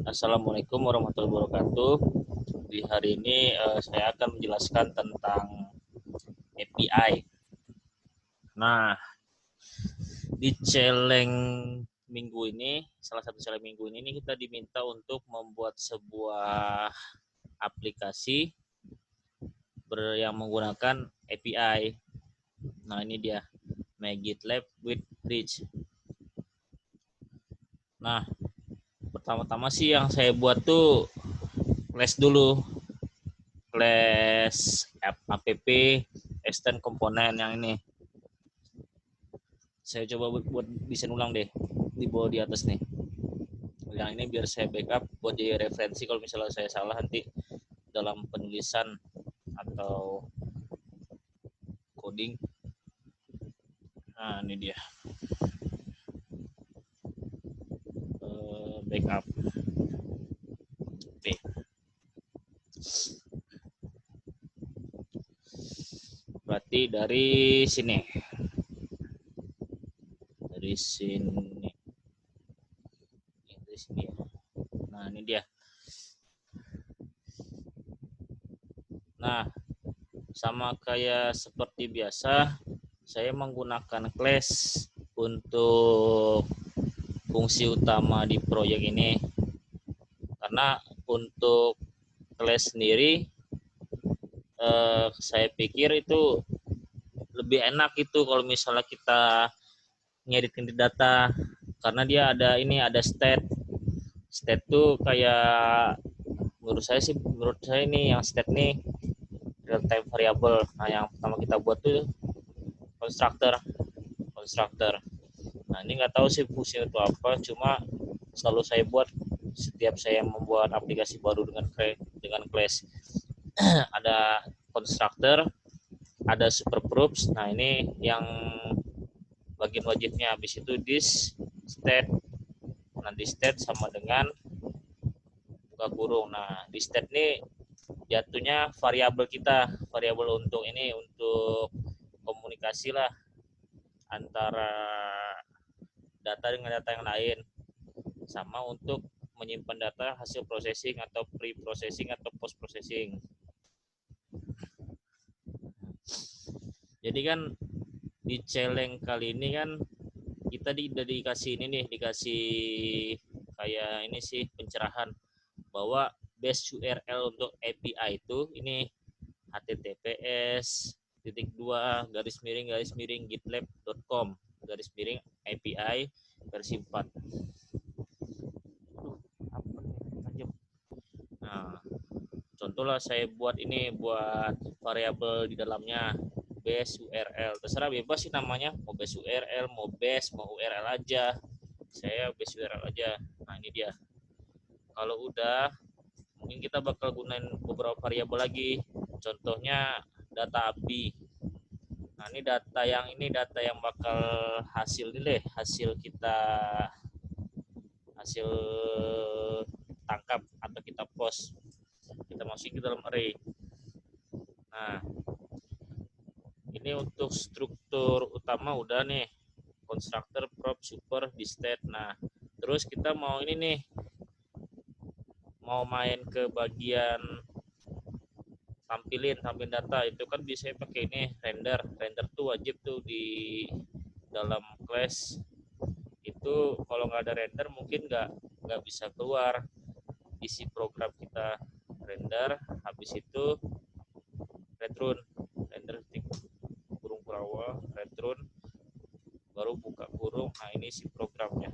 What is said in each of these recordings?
Assalamualaikum warahmatullahi wabarakatuh. Di hari ini saya akan menjelaskan tentang API. Nah, di minggu ini, salah satu challenge minggu ini kita diminta untuk membuat sebuah aplikasi yang menggunakan API. Nah, ini dia, My GitLab with Bridge. Nah, pertama-tama sih yang saya buat tuh class dulu. Class app extend komponen yang ini. Saya coba buat desain ulang deh di bawah di atas nih. Yang ini biar saya backup buat jadi referensi kalau misalnya saya salah nanti dalam penulisan atau coding. Nah, ini dia. Backup. Oke. Berarti dari sini. Dari sini. Dari sini. Nah, ini dia. Nah, sama kayak seperti biasa, saya menggunakan class untuk fungsi utama di proyek ini. Karena untuk class sendiri saya pikir itu lebih enak itu kalau misalnya kita ngeditin di data, karena dia ada state tuh kayak menurut saya ini yang state nih real time variable. Nah, yang pertama kita buat tuh constructor. Nah, ini nggak tahu sih fungsinya itu apa, cuma selalu saya buat setiap saya membuat aplikasi baru dengan class. Ada constructor, ada super proofs. Nah, ini yang bagian wajibnya. Habis itu this state. Nah, this state sama dengan buka kurung. Nah, this state ini jatuhnya variabel kita, variabel untuk komunikasi lah antara data dengan data yang lain, sama untuk menyimpan data hasil processing atau pre-processing atau post-processing. Jadi kan di challenge kali ini kan kita dikasih ini nih, dikasih kayak ini sih pencerahan bahwa base URL untuk API itu ini https://gitlab.com /API versi 4. Nah, contohlah saya buat variabel di dalamnya base URL, terserah bebas sih namanya, mau base URL, mau URL aja, saya base URL aja. Nah, ini dia. Kalau udah, mungkin kita bakal gunain beberapa variabel lagi, contohnya data API. Nah, ini data yang bakal hasil tangkap atau kita post, kita masukin ke dalam array. Nah, ini untuk struktur utama udah nih, constructor, prop, super, distate. Nah, terus kita mau ini nih, mau main ke bagian tampilin data, itu kan bisa pakai ini render tuh wajib tuh di dalam class itu. Kalau nggak ada render mungkin nggak bisa keluar isi program kita. Render, habis itu return, render titik kurung kurawa, return, baru buka kurung. Nah, ini isi programnya.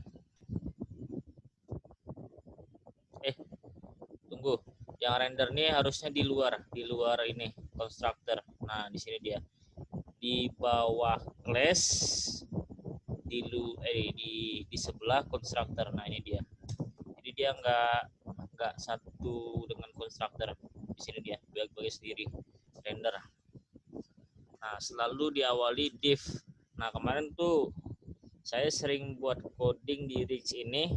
Tunggu, yang render nih harusnya di luar ini constructor. Nah, di sini dia di bawah class, di sebelah constructor. Nah, ini dia. Jadi dia nggak satu dengan constructor. Di sini dia bagi sendiri render. Nah, selalu diawali div. Nah, kemarin tuh saya sering buat coding di Rix ini,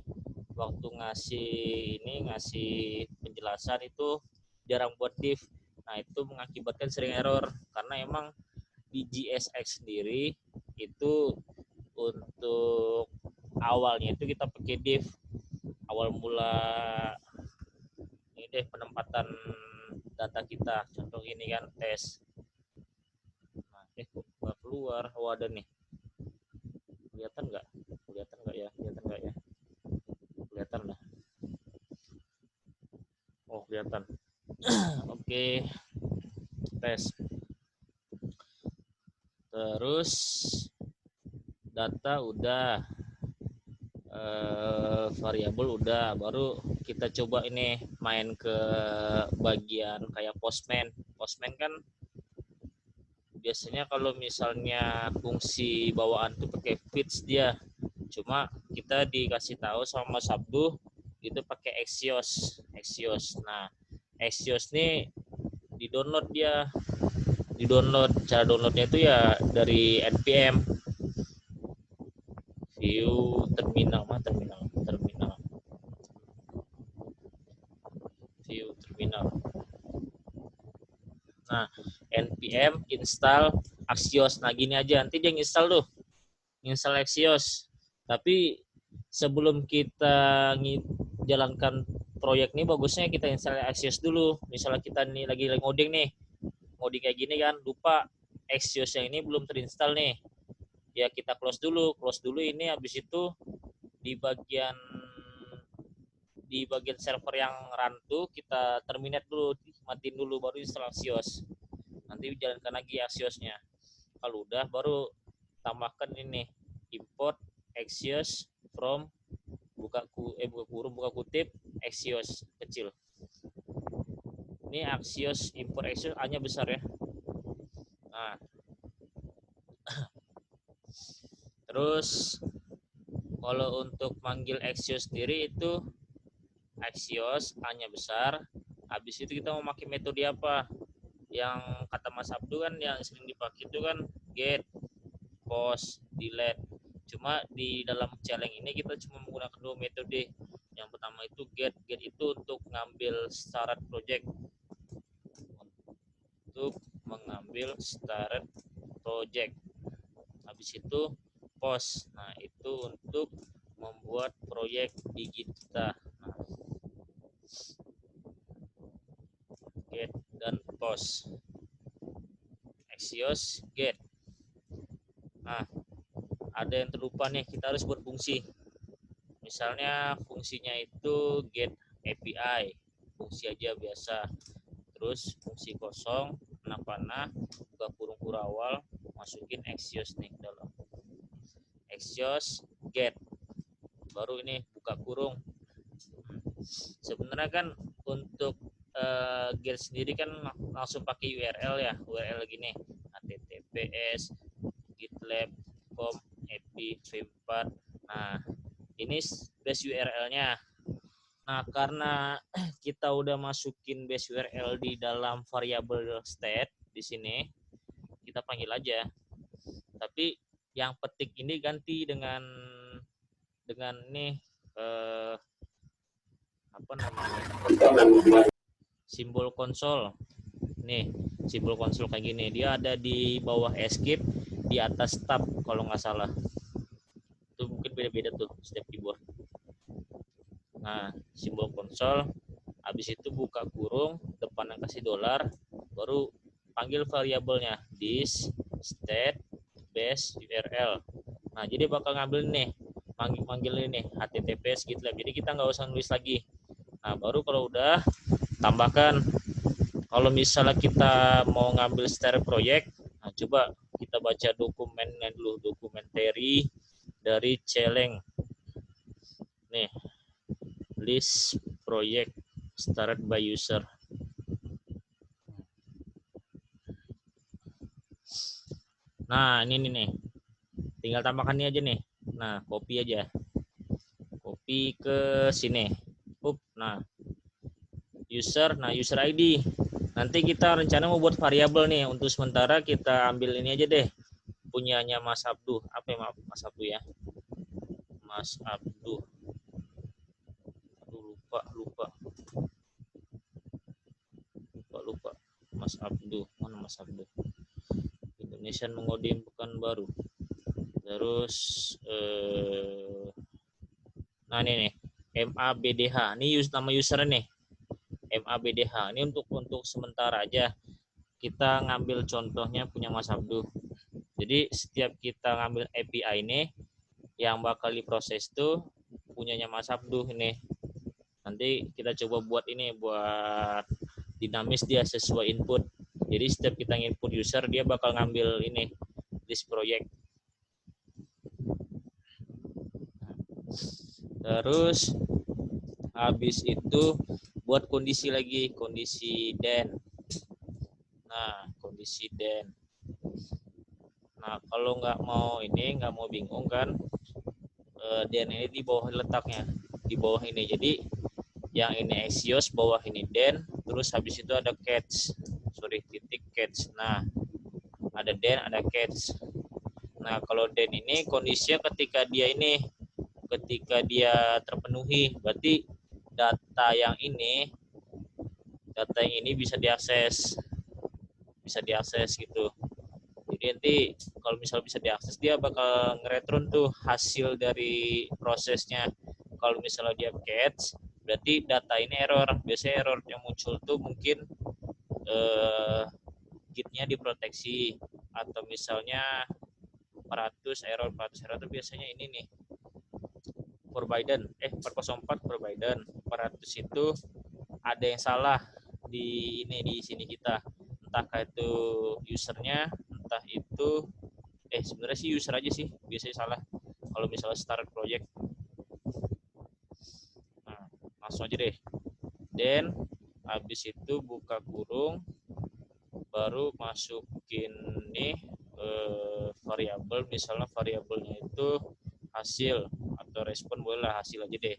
waktu ngasih penjelasan itu jarang buat div. Nah, itu mengakibatkan sering error karena emang di JSX sendiri itu untuk awalnya itu kita pakai div. awal mula ini deh penempatan data kita. Contoh ini kan tes. Nah, kok nggak keluar? Oh, ada nih. Kelihatan nggak? Kelihatan nggak ya? Kelihatan nggak ya? Kelihatan lah. Oh, kelihatan. Oke, tes. Terus data udah, variabel udah, baru kita coba ini main ke bagian kayak postman. Postman kan biasanya kalau misalnya fungsi bawaan tuh pakai fits dia. Cuma kita dikasih tahu sama Mas Abduh itu pakai Axios. Axios. Nah, Axios nih di-download dia. Di-download. Cara downloadnya itu ya dari npm view terminal terminal view terminal. Nah, npm install Axios. Nah, gini aja, nanti dia install tuh, install Axios. Tapi sebelum kita jalankan proyek nih, bagusnya kita install Axios dulu. Misalnya kita nih lagi ngoding nih, ngoding kayak gini kan, lupa Axios yang ini belum terinstall nih. Ya kita close dulu ini. Habis itu di bagian server yang run tuh kita terminate dulu, matiin dulu, baru install Axios. Nanti jalankan lagi Axiosnya. Kalau udah baru tambahkan ini import Axios from buka kurung buka kutip Axios kecil. Ini Axios import Axios A-nya besar ya. Nah, terus kalau untuk manggil Axios sendiri itu Axios A-nya besar. Habis itu kita mau pakai metode apa? Yang kata Mas Abdu kan yang sering dipakai itu kan get, post, delete. Cuma di dalam challenge ini kita cuma menggunakan dua metode. Yang pertama itu get. Get itu untuk ngambil start project. Untuk mengambil start project. Habis itu post. Nah, itu untuk membuat proyek di kita. Nah, get dan post. Axios get. Nah, ada yang terlupa nih, kita harus buat fungsi. Misalnya fungsinya itu get API, fungsi aja biasa. Terus fungsi kosong, panah buka kurung kurawal, masukin Axios nih ke dalam. Axios get. Baru ini buka kurung. Sebenarnya kan untuk get sendiri kan langsung pakai URL ya, URL gini, https gitlab.com epi v4. Nah, ini base URL-nya. Nah, karena kita udah masukin base URL di dalam variabel state di sini, kita panggil aja. Tapi yang petik ini ganti dengan nih apa namanya? Simbol konsol. Nih, simbol konsol kayak gini. Dia ada di bawah escape, di atas tab kalau nggak salah. Itu mungkin beda-beda tuh setiap keyboard. Nah, simbol konsol, habis itu buka kurung, depannya kasih $, baru panggil variabelnya this state base URL. Nah, jadi bakal ngambil nih, manggil ini https GitLab. Jadi kita nggak usah nulis lagi. Nah, baru kalau udah tambahkan, kalau misalnya kita mau ngambil start project, nah coba kita baca dokumennya dulu, dokumentary dari Celeng. Nih, list project started by user. Nah, ini nih. Tinggal tambahkan ini aja nih. Nah, copy aja. Copy ke sini. Nah, user, nah user ID. Nanti kita rencana mau buat variabel nih. Untuk sementara kita ambil ini aja deh. Punyanya Mas Abduh. Apa ya Mas Abduh ya? Mas Abduh. Aduh, lupa. Mas Abduh. Mana Mas Abduh? Indonesian mengodin bukan baru. Terus nah ini nih MABDH. Ini nama user nih. MABDH. Ini untuk sementara aja. Kita ngambil contohnya punya Mas Abduh. Jadi setiap kita ngambil API ini, yang bakal diproses tuh punyanya Mas Abduh ini. Nanti kita coba buat ini, buat dinamis dia sesuai input. Jadi setiap kita input user, dia bakal ngambil ini, list project. Terus habis itu buat kondisi lagi, kondisi then. Nah, kondisi then. Nah, kalau nggak mau bingung kan, then ini di bawah letaknya, di bawah ini. Jadi yang ini Axios, bawah ini then, terus habis itu ada catch, titik catch. Nah, ada then, ada catch. Nah, kalau then ini kondisinya ketika dia terpenuhi, berarti data yang ini bisa diakses gitu. Jadi nanti kalau misal bisa diakses, dia bakal ngereturn tuh hasil dari prosesnya. Kalau misalnya dia catch, berarti data ini error. Biasanya error yang muncul tuh mungkin gitnya diproteksi, atau misalnya 400 error tuh biasanya ini nih, Forbidden 404 Forbidden 400 itu ada yang salah di sini kita, entah itu usernya, entah itu sebenarnya sih user aja sih biasanya salah kalau misalnya start project. Nah, langsung aja deh. Then habis itu buka kurung, baru masukin nih variabel, misalnya variabelnya itu hasil atau respon, boleh hasil aja deh.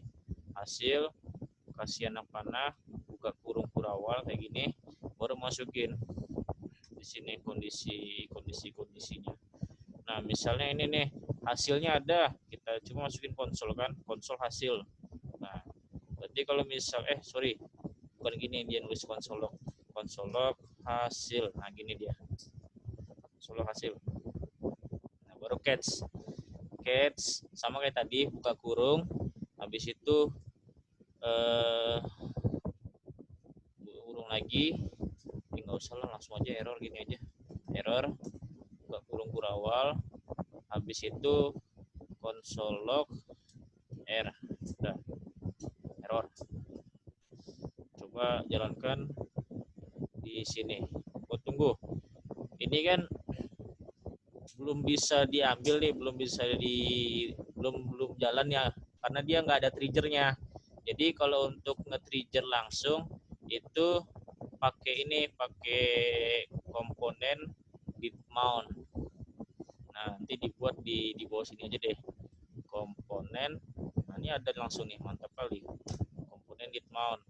Hasil, kasih anak panah, buka kurung kurawal kayak gini, baru masukin di sini kondisinya. Nah, misalnya ini nih hasilnya ada, kita cuma masukin konsol kan, konsol hasil. Nah, berarti kalau misal bukan gini, dia nulis konsol log hasil. Nah, gini dia konsol log hasil. Nah, baru catch sama kayak tadi, buka kurung, habis itu kurung lagi, nggak usah lah, langsung aja error gini aja, error, buka kurung kurawal, habis itu konsol log udah error. Coba jalankan di sini. Tunggu, ini kan belum bisa diambil nih, belum jalan ya, karena dia nggak ada triggernya. Jadi kalau untuk nge-trigger langsung itu pakai komponen git mount. Nah, nanti dibuat di bawah sini aja deh, komponen. Nah, ini ada langsung nih, mantap kali, komponen git mount.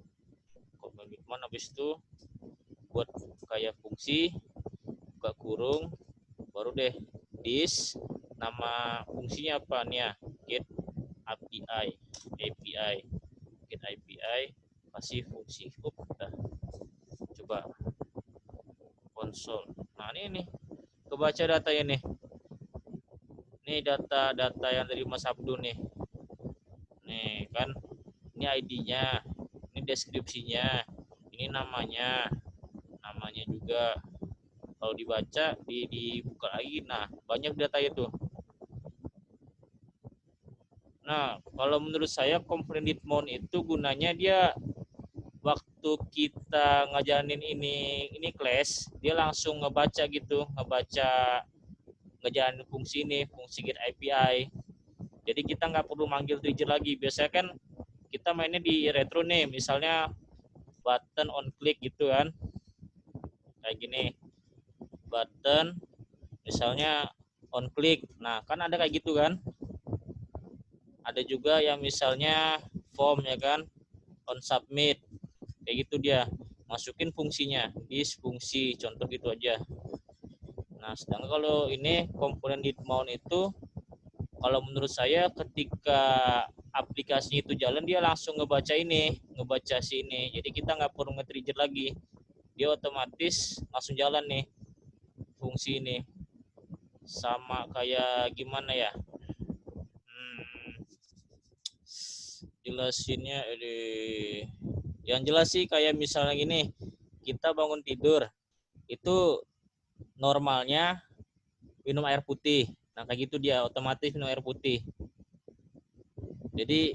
Habis itu buat kayak fungsi, buka kurung, baru deh this, nama fungsinya apa nih ya, get API, get API, kasih fungsi. Udah. Coba konsol. Nah, ini nih, kebaca datanya nih. Ini data yang dari Mas Abdul nih. Nih kan, ini ID-nya, ini deskripsinya, ini namanya juga. Kalau dibaca, dibuka lagi, nah banyak data itu. Nah, kalau menurut saya komponen git mount itu gunanya dia waktu kita ngejalanin ini class, dia langsung ngebaca ngejalanin fungsi get API. Jadi kita nggak perlu manggil trigger lagi. Biasanya kan kita mainnya di retro nih, misalnya button on click gitu kan, kayak gini, button misalnya on click. Nah, kan ada kayak gitu kan. Ada juga yang misalnya form ya kan, on submit, kayak gitu, dia masukin fungsinya di fungsi, contoh gitu aja. Nah, sedangkan kalau ini komponen git mount itu, kalau menurut saya ketika aplikasi itu jalan, dia langsung ngebaca sini. Jadi kita nggak perlu nge-trigger lagi, dia otomatis langsung jalan nih fungsi ini. Sama kayak gimana ya, jelasinnya yang jelas sih kayak misalnya gini, kita bangun tidur itu normalnya minum air putih. Nah kayak gitu dia otomatis minum air putih. Jadi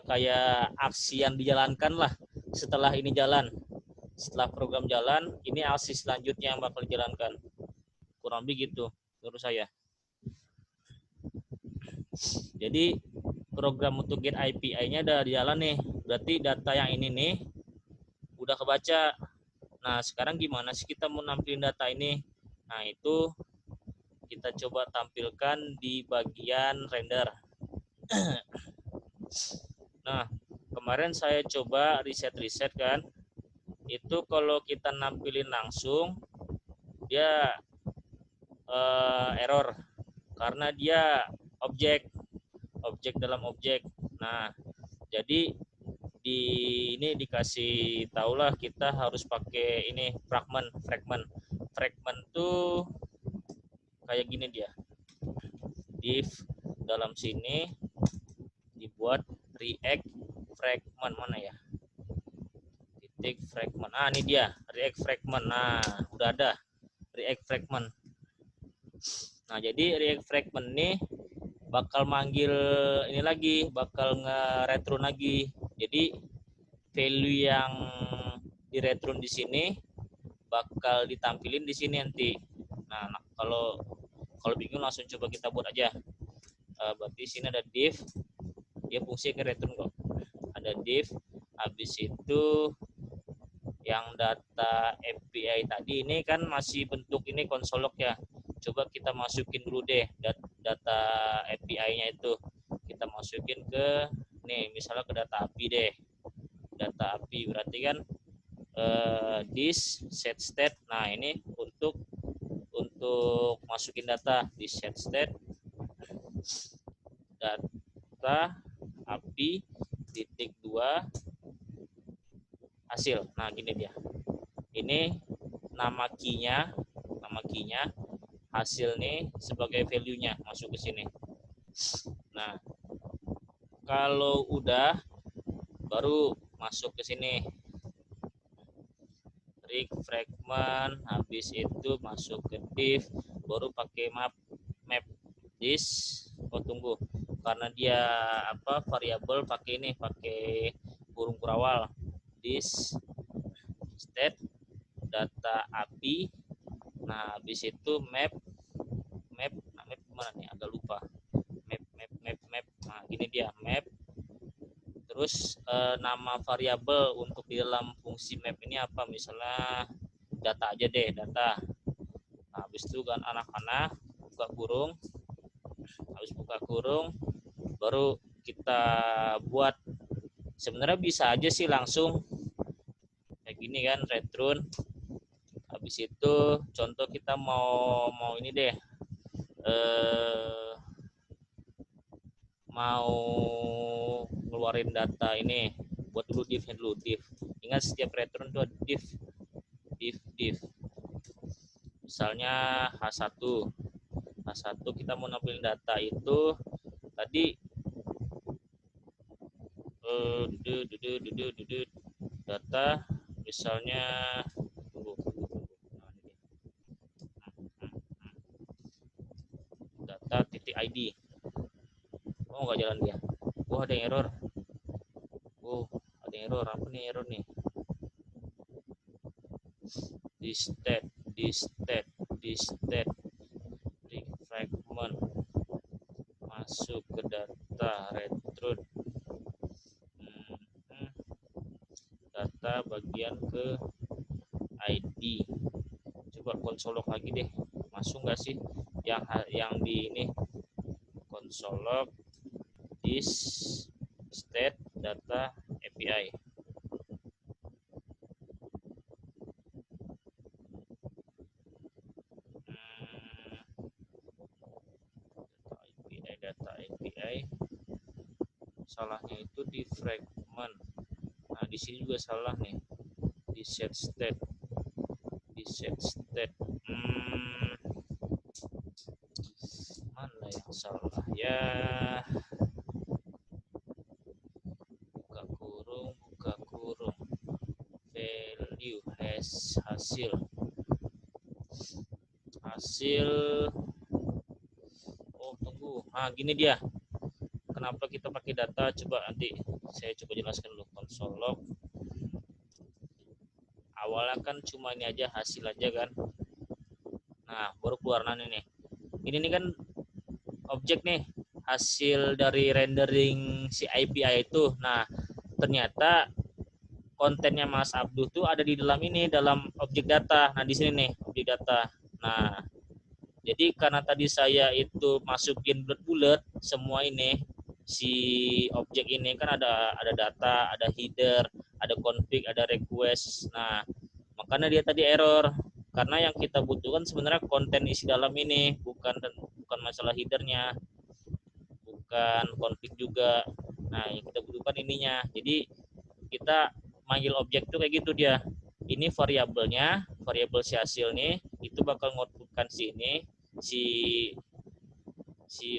kayak aksi yang dijalankan lah setelah ini jalan. Setelah program jalan, ini aksi selanjutnya yang bakal dijalankan. Kurang lebih gitu menurut saya. Jadi program untuk get API-nya udah jalan nih. Berarti data yang ini nih udah kebaca. Nah, sekarang gimana sih kita mau nampilin data ini? Nah, itu kita coba tampilkan di bagian render. Nah, kemarin saya coba riset-riset kan. Itu kalau kita nampilin langsung dia error karena dia objek dalam objek. Nah, jadi di ini dikasih tahulah kita harus pakai ini fragment tuh kayak gini dia, div dalam sini dibuat react fragment, mana ya, titik fragment, ini dia react fragment. Nah udah ada react fragment. Nah jadi react fragment nih bakal manggil ini lagi, bakal nge-return lagi. Jadi value yang di return di sini bakal ditampilin di sini nanti. Nah, kalau bingung langsung coba kita buat aja. Berarti sini ada div, dia fungsi ke return kok. Ada div, habis itu yang data API tadi ini kan masih bentuk ini konsolok ya. Coba kita masukin dulu deh data API-nya itu. Kita masukin ke nih, misalnya ke data API deh. Data API berarti kan this set state. Nah, ini untuk masukin data di set state data API titik 2 hasil. Nah, gini dia. Ini nama key-nya, hasil nih sebagai value-nya masuk ke sini. Nah, kalau udah baru masuk ke sini. Rig fragment, habis itu masuk ke div, baru pakai map this. Tunggu, karena dia variabel pakai ini, pakai burung kurawal. This state data API. Nah habis itu map mana nih, agak lupa. Map. Nah gini dia map. Terus nama variabel untuk di dalam fungsi map ini apa, misalnya data aja deh, data. Nah, habis itu kan anak-anak buka kurung, habis buka kurung baru kita buat. Sebenarnya bisa aja sih langsung kayak gini kan, return. Habis itu contoh kita mau ini deh, mau ngeluarin data ini, buat dulu div-nya dulu. Div, ingat setiap return itu ada div. Misalnya H1 kita mau nampilin data itu tadi data misalnya data titik ID. Oh nggak jalan dia. Ada yang error. Ada yang error. Apa nih error nih? This state fragment masuk ke data return. Data bagian ke ID. Coba konsolok lagi deh, masuk nggak sih yang di ini, konsolok this state data API. Data API salahnya itu di fragment. Nah di sini juga salah nih, di set state mana yang salah ya. tes hasil. Oh tunggu, nah gini dia, kenapa kita pakai data, coba nanti saya coba jelaskan dulu. Console log awalnya kan cuma ini aja, hasil aja kan. Nah baru keluar nanti nih, ini kan objek nih, hasil dari rendering si API itu. Nah ternyata kontennya Mas Abduh tuh ada di dalam ini, dalam objek data. Nah di sini nih objek data. Nah jadi karena tadi saya itu masukin bulat-bulat semua ini, si objek ini kan ada data, ada header, ada config, ada request. Nah makanya dia tadi error, karena yang kita butuhkan sebenarnya konten isi dalam ini, bukan masalah headernya, bukan config juga. Nah yang kita butuhkan ininya. Jadi kita manggil objek tuh kayak gitu dia. Ini variabelnya, variabel si hasil nih, itu bakal ngoutputkan si ini, si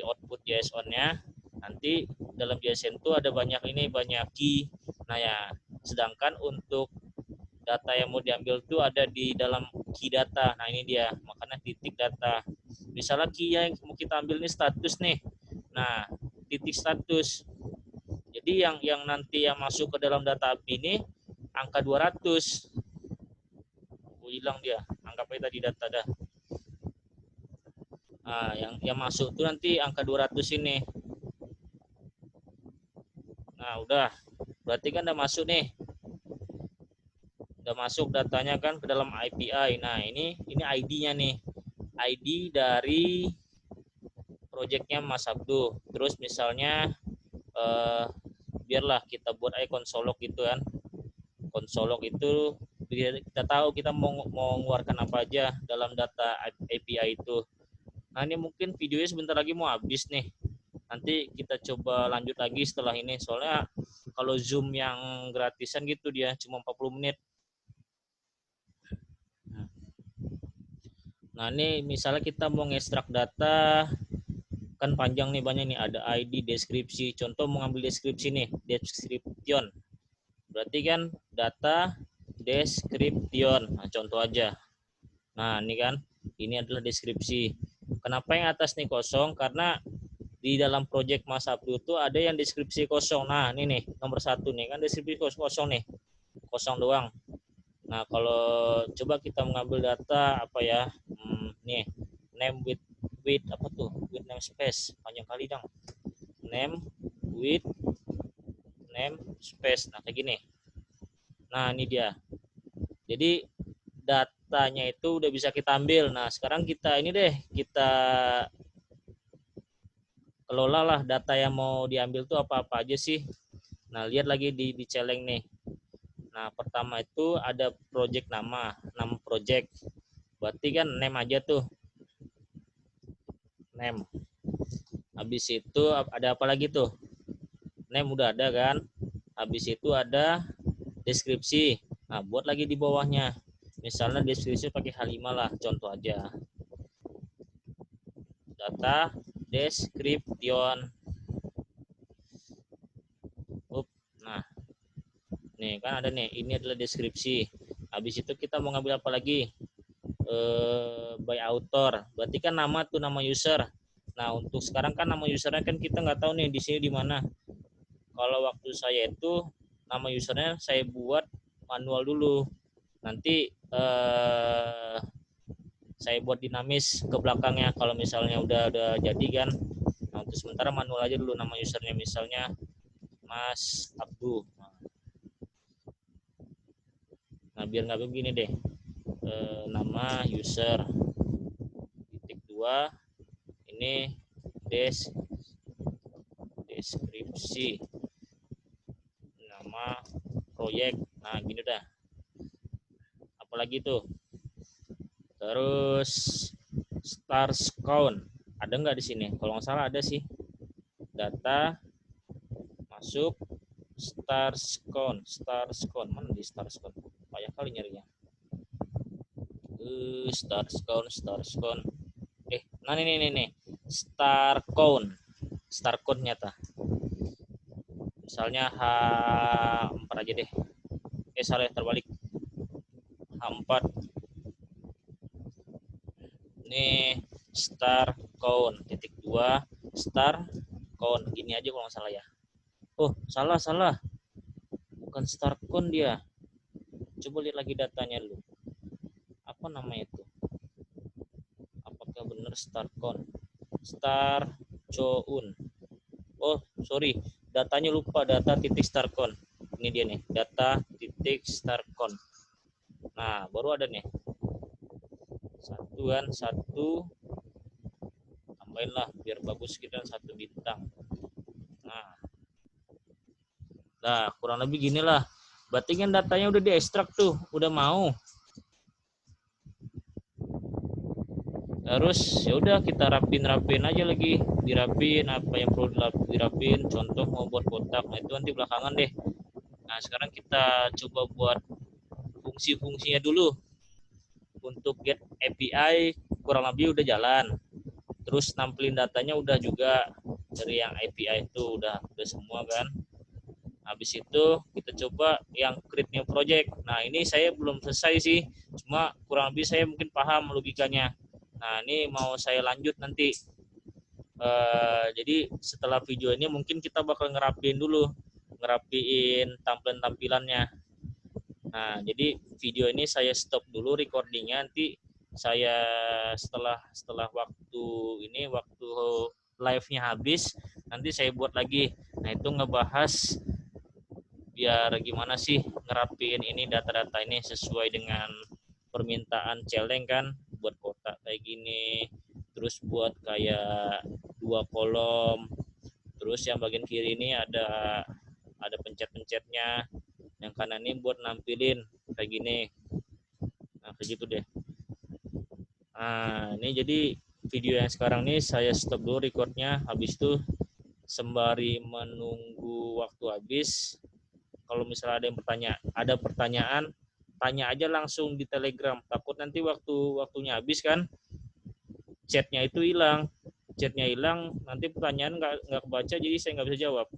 output JSON-nya. Nanti dalam JSON itu ada banyak key. Nah ya, sedangkan untuk data yang mau diambil tuh ada di dalam key data. Nah ini dia, makanya titik data. Misalnya key yang mau kita ambil ini status nih. Nah, titik status. Jadi yang nanti yang masuk ke dalam data API ini angka 200. Hilang dia, anggap aja tadi data dah. Nah, yang masuk tuh nanti angka 200 ini. Nah, udah. Berarti kan udah masuk nih. Udah masuk datanya kan ke dalam API. Nah, ini ID-nya nih. ID dari projectnya Mas Abduh. Terus misalnya biarlah kita buat konsolog gitu kan. Konsolog itu kita tahu kita mau mengeluarkan apa aja dalam data API itu. Nah ini mungkin videonya sebentar lagi mau habis nih. Nanti kita coba lanjut lagi setelah ini. Soalnya kalau Zoom yang gratisan gitu dia cuma 40 menit. Nah ini misalnya kita mau ngekstrak data, kan panjang nih, banyak nih, ada ID, deskripsi. Contoh mau ngambil deskripsi nih, description. Berarti kan data description. Nah contoh aja. Nah ini kan, ini adalah deskripsi. Kenapa yang atas nih kosong? Karena di dalam project Mas Abdul itu ada yang deskripsi kosong. Nah ini nih nomor 1 nih kan deskripsi kosong nih, kosong doang. Nah kalau coba kita mengambil data apa ya, nih name with apa tuh, with name space, panjang kali dong, name with name space. Nah kayak gini. Nah ini dia. Jadi datanya itu udah bisa kita ambil. Nah sekarang kita ini deh, kita kelola lah data yang mau diambil tuh apa-apa aja sih. Nah lihat lagi di celeng nih. Nah pertama itu ada project nama project. Berarti kan name aja tuh, name. Habis itu ada apa lagi tuh? Name udah ada kan. Habis itu ada deskripsi. Nah buat lagi di bawahnya. Misalnya deskripsi pakai H5 lah, contoh aja. Data description. Nah nih kan ada nih, ini adalah deskripsi. Habis itu kita mau ngambil apa lagi, by author, berarti kan nama tuh, nama user. Nah untuk sekarang kan nama usernya kan kita nggak tahu nih di sini di mana. Kalau waktu saya itu nama usernya saya buat manual dulu, nanti saya buat dinamis ke belakangnya kalau misalnya udah jadi kan. Nah untuk sementara manual aja dulu nama usernya, misalnya Mas Abdu. Nah biar nggak begini deh, nama user titik 2 ini deskripsi nama proyek. Nah gini dah. Apalagi tuh, terus stars count ada nggak di sini? Kalau nggak salah ada sih. Data masuk stars count mana di stars count, banyak kali nyarinya. Stars count nah ini star count nyata, misalnya H4 aja deh. Salah, terbalik. H4 ini start count titik 2 start count gini aja kalau nggak salah ya. Oh salah bukan start count dia, coba lihat lagi datanya dulu apa namanya itu, apakah benar start count start coun. Oh sorry, datanya lupa, data titik start count ini dia nih, data titik start count. Nah baru ada nih satu kan, satu tambahin lah biar bagus kita satu bintang. Nah kurang lebih gini lah, berarti kan datanya udah diekstrak tuh, udah mau. Terus ya udah kita rapin aja lagi, dirapin apa yang perlu dirapin, contoh mau buat kotak, nah itu nanti belakangan deh. Nah sekarang kita coba buat fungsi-fungsinya dulu. Untuk get API kurang lebih udah jalan, terus nampilin datanya udah juga, dari yang API itu udah semua kan. Habis itu kita coba yang create new project. Nah ini saya belum selesai sih, cuma kurang lebih saya mungkin paham logikanya. Nah ini mau saya lanjut nanti. Jadi setelah video ini mungkin kita bakal ngerapiin dulu, ngerapiin tampilan-tampilannya. Nah jadi video ini saya stop dulu recordingnya, nanti saya setelah waktu live-nya habis nanti saya buat lagi. Nah itu ngebahas biar gimana sih ngerapiin ini data-data ini sesuai dengan permintaan celeng kan, buat kotak kayak gini, terus buat kayak 2 kolom, terus yang bagian kiri ini ada pencet-pencetnya, yang kanan ini buat nampilin kayak gini. Nah kayak gitu deh. Nah ini jadi video yang sekarang nih saya stop dulu recordnya, habis itu sembari menunggu waktu habis, kalau misalnya ada pertanyaan tanya aja langsung di Telegram, takut nanti waktunya habis kan, chatnya hilang, nanti pertanyaan nggak kebaca, jadi saya nggak bisa jawab.